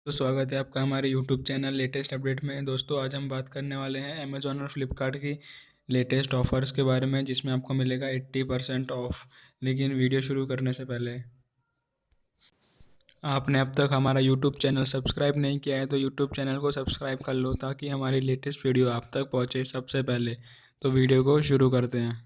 तो स्वागत है आपका हमारे यूट्यूब चैनल लेटेस्ट अपडेट में। दोस्तों आज हम बात करने वाले हैं अमेज़ॉन और फ्लिपकार्ट की लेटेस्ट ऑफ़र्स के बारे में, जिसमें आपको मिलेगा 80% ऑफ। लेकिन वीडियो शुरू करने से पहले आपने अब तक हमारा यूट्यूब चैनल सब्सक्राइब नहीं किया है तो यूट्यूब चैनल को सब्सक्राइब कर लो, ताकि हमारी लेटेस्ट वीडियो आप तक पहुँचे सबसे पहले। तो वीडियो को शुरू करते हैं।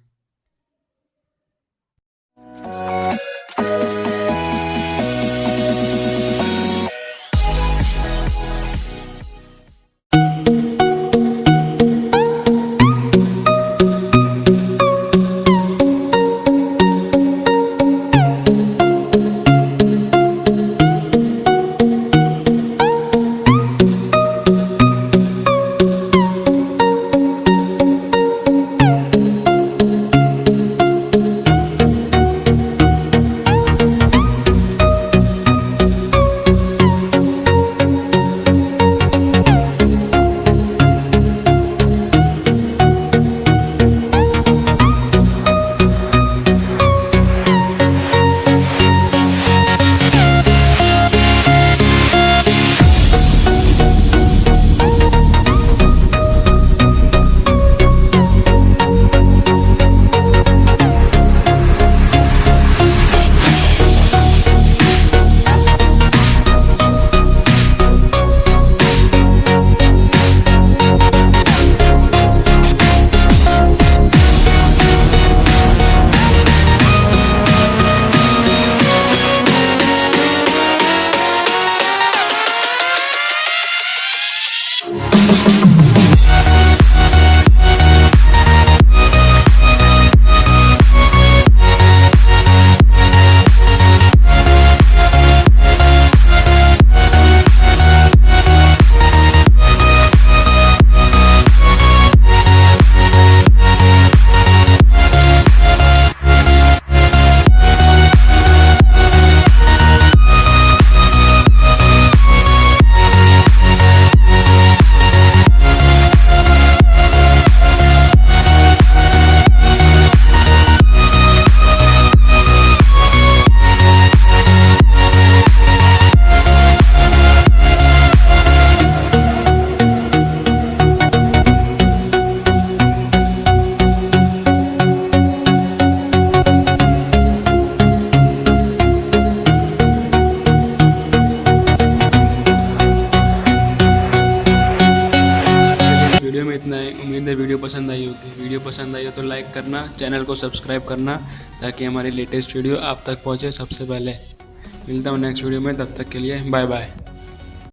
वीडियो में इतना है। उम्मीद है वीडियो पसंद आई होगी। वीडियो पसंद आई हो तो लाइक करना, चैनल को सब्सक्राइब करना, ताकि हमारी लेटेस्ट वीडियो आप तक पहुंचे सबसे पहले। मिलता हूं नेक्स्ट वीडियो में, तब तक के लिए बाय बाय।